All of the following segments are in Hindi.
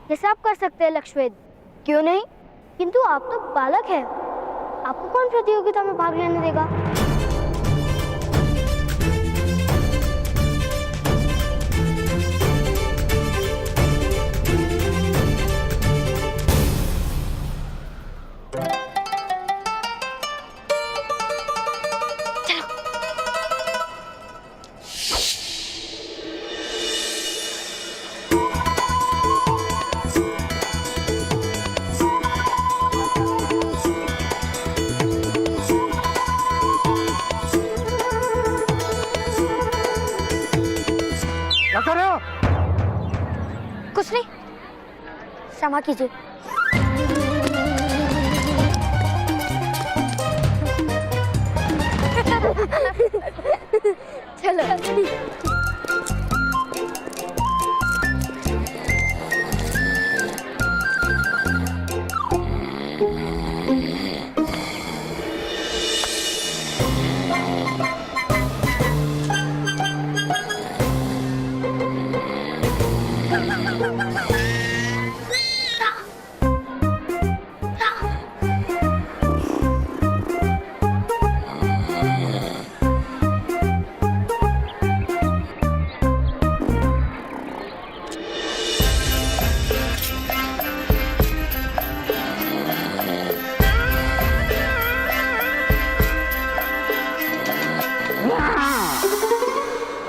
ये सब कर सकते हैं लक्ष्वेद, क्यों नहीं? किंतु आप तो बालक हैं, आपको कौन प्रतियोगिता में भाग लेने देगा? क्या कर रहे हो? कुछ नहीं, क्षमा कीजिए। चलो।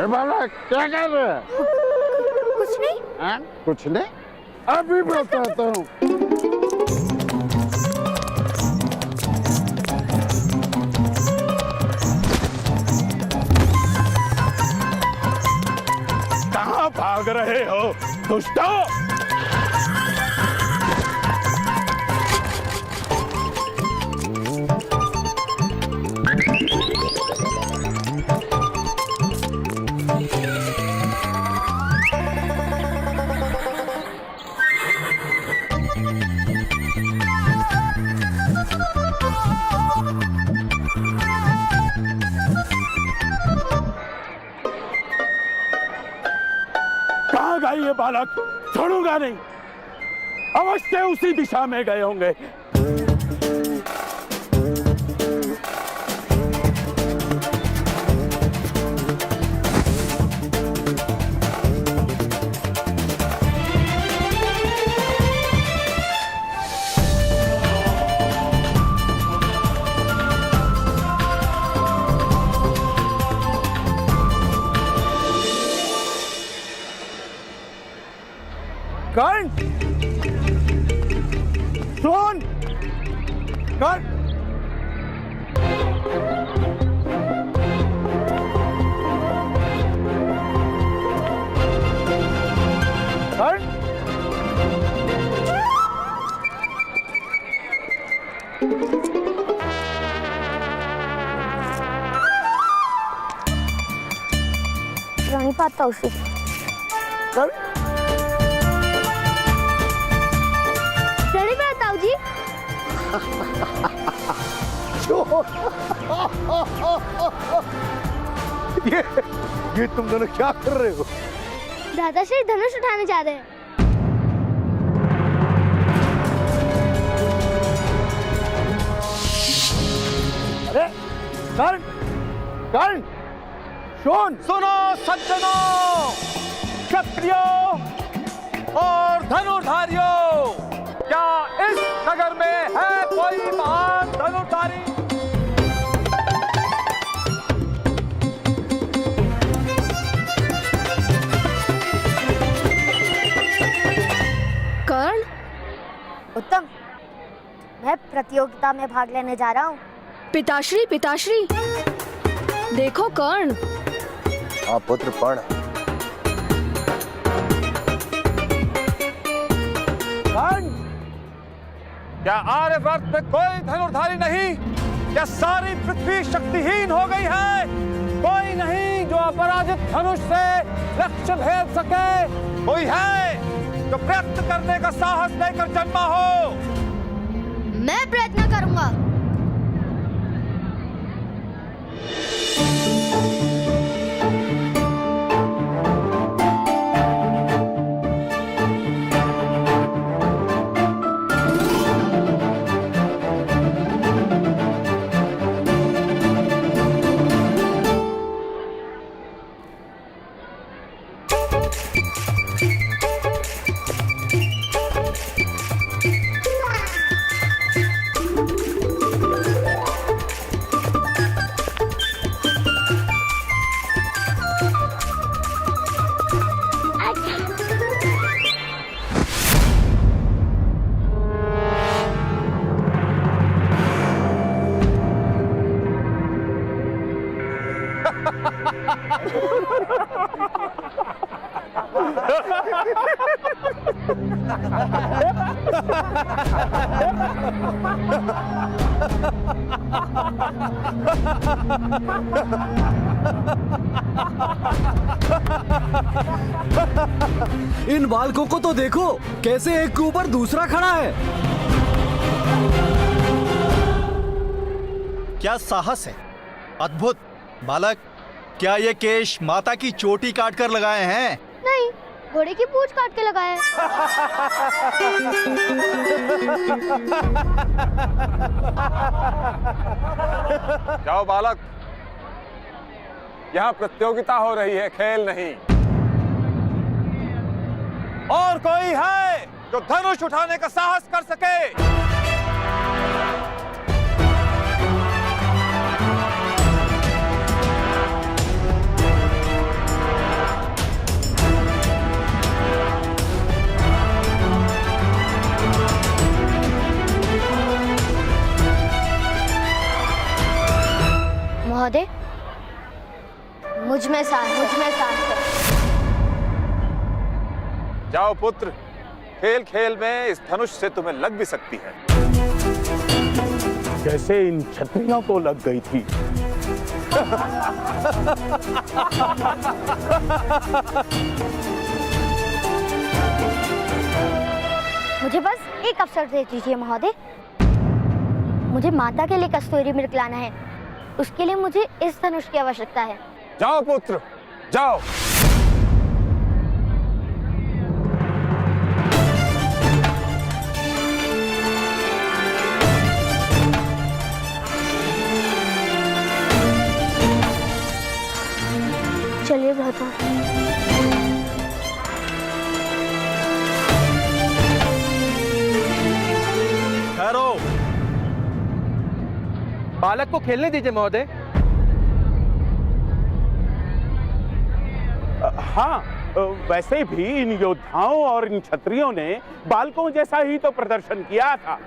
बालक क्या कर रहे हैं? कुछ नहीं। हाँ? कुछ नहीं, अभी बताता हूँ। कहाँ भाग रहे हो दुष्टों? कहाँ गए ये बालक? छोड़ूंगा नहीं, अवश्य उसी दिशा में गए होंगे। कर्ण, सुन, कर्ण, कर्ण, प्रणिपात ताऊजी। कर्ण, प्रणिपात ताऊजी। ये तुम दोनों क्या कर रहे हो? दादाश्री धनुष उठाने जा रहे हैं। अरे कर्ण, कर्ण, सुनो सज्जनों, क्षत्रियों और धनुर्धारियों, क्या इस नगर में है कोई महान धनुर्धारी? कर्ण, उत्तम, मैं प्रतियोगिता में भाग लेने जा रहा हूँ। पिताश्री, पिताश्री, देखो कर्ण। हाँ पुत्र, पढ़। क्या आर्यवर्त में कोई धनुर्धारी नहीं? क्या सारी पृथ्वी शक्तिहीन हो गई है? कोई नहीं जो अपराजित धनुष से लक्ष्य भेद सके? कोई है जो प्रयत्न करने का साहस लेकर जन्मा हो? मैं प्रयत्न करूंगा। इन बालकों को तो देखो, कैसे एक के ऊपर दूसरा खड़ा है। क्या साहस है, अद्भुत। बालक, क्या ये केश माता की चोटी काट कर लगाए हैं? नहीं, घोड़े की पूंछ काट के लगाया है। जाओ बालक, यहाँ प्रतियोगिता हो रही है, खेल नहीं। और कोई है जो धनुष उठाने का साहस कर सके? महोदय, मुझ में साहस है। जाओ पुत्र, खेल खेल में इस धनुष से तुम्हें लग भी सकती है। जैसे इन छतरियों को लग गई थी। मुझे बस एक अवसर दे दीजिए महोदय। मुझे माता के लिए कस्तूरी मृग लाना है, उसके लिए मुझे इस धनुष की आवश्यकता है। जाओ पुत्र, जाओ। चलिए भ्राता। ठहरो। बालक को खेलने दीजिए महोदय। हाँ, वैसे भी इन योद्धाओं और इन क्षत्रियों ने बालकों जैसा ही तो प्रदर्शन किया था।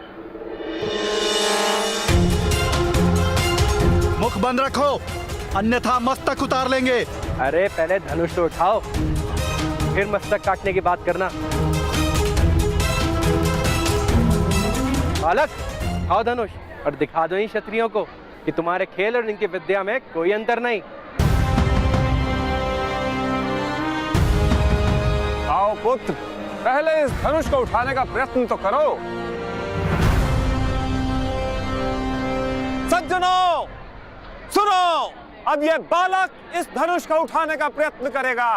मुख बंद रखो, अन्यथा मस्तक उतार लेंगे। अरे पहले धनुष तो उठाओ, फिर मस्तक काटने की बात करना। बालक, उठाओ धनुष और दिखा दो इन क्षत्रियों को कि तुम्हारे खेल और इनकी विद्या में कोई अंतर नहीं। आओ पुत्र, पहले इस धनुष को उठाने का प्रयत्न तो करो। सज्जनों, सुनो, अब यह बालक इस धनुष को उठाने का प्रयत्न करेगा।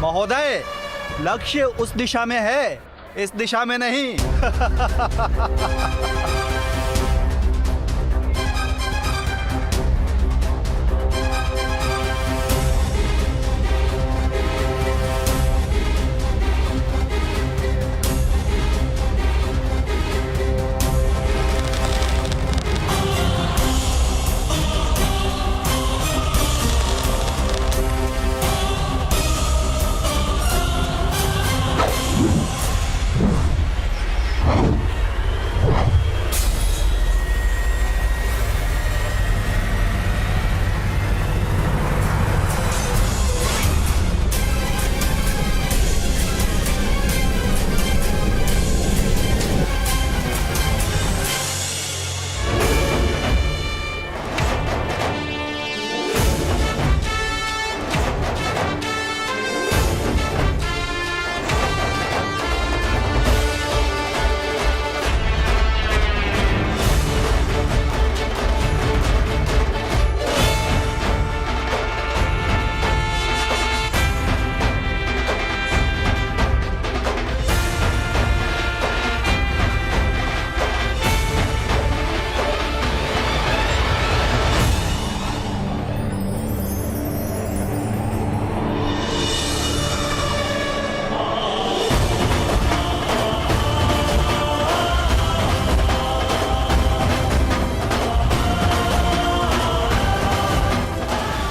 महोदय, लक्ष्य उस दिशा में है, इस दिशा में नहीं।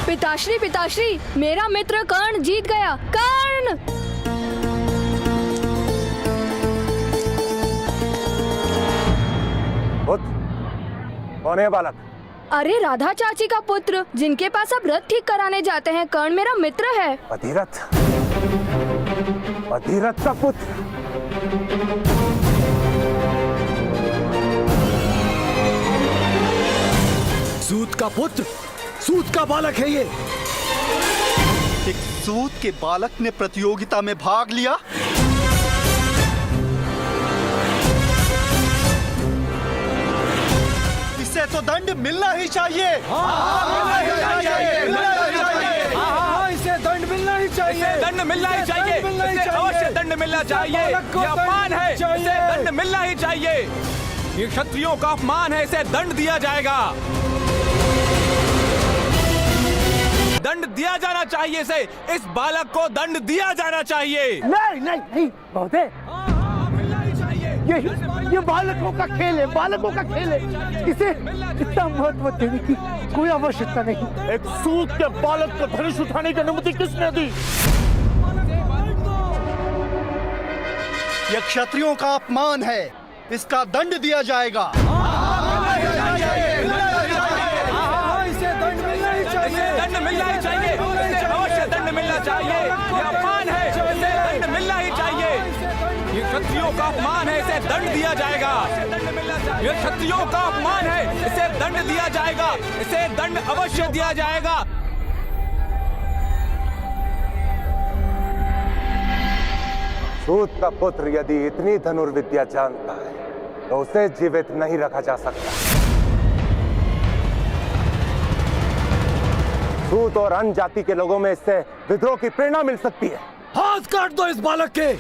पिताश्री पिताश्री, मेरा मित्र कर्ण जीत गया। कर्ण! कौन है बालक? अरे राधा चाची का पुत्र, जिनके पास आप रथ ठीक कराने जाते हैं। कर्ण मेरा मित्र है। अधिरथ? अधिरथ का पुत्र? सूत का पुत्र, सूत का बालक है ये। एक सूत के बालक ने प्रतियोगिता में भाग लिया। इसे तो दंड मिलना ही चाहिए। इसे दंड मिलना ही चाहिए। दंड मिलना ही चाहिए। इसे अवश्य दंड मिलना चाहिए। ये अपमान है, इसे दंड मिलना ही चाहिए। ये क्षत्रियों का अपमान है, इसे दंड दिया जाएगा। दंड दिया जाना चाहिए इसे। इस बालक को दंड दिया जाना चाहिए। नहीं नहीं नहीं महोदय, ये बालकों का खेल है, बालकों का खेल है। इसे इतना महत्व देने की कोई आवश्यकता नहीं। एक सूत के बालक को धनुष उठाने की अनुमति किसने दी? यह क्षत्रियों का अपमान है, इसका दंड दिया जाएगा। इसे दंड मिलना ही चाहिए। दंड मिलना ही चाहिए। इसे अवश्य दंड मिलना चाहिए। ये अपमान है, इसे दंड मिलना ही चाहिए। ये क्षत्रियों का अपमान है, इसे दंड दिया जाएगा। ये क्षत्रियों का अपमान है, इसे दंड दिया जाएगा। इसे दंड अवश्य दिया जाएगा। सूत का पुत्र यदि इतनी धनुर्विद्या जानता है तो उसे जीवित नहीं रखा जा सकता। सूत और अन्य जाति के लोगों में इससे विद्रोह की प्रेरणा मिल सकती है। हाथ काट दो इस बालक के।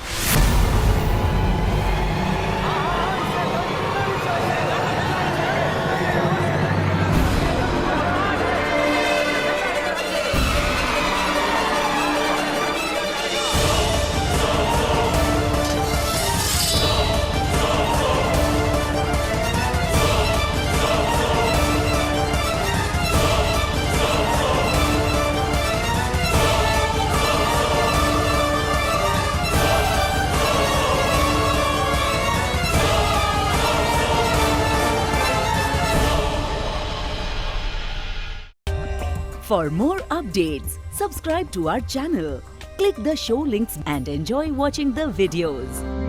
For more updates, subscribe to our channel, click the show links and enjoy watching the videos.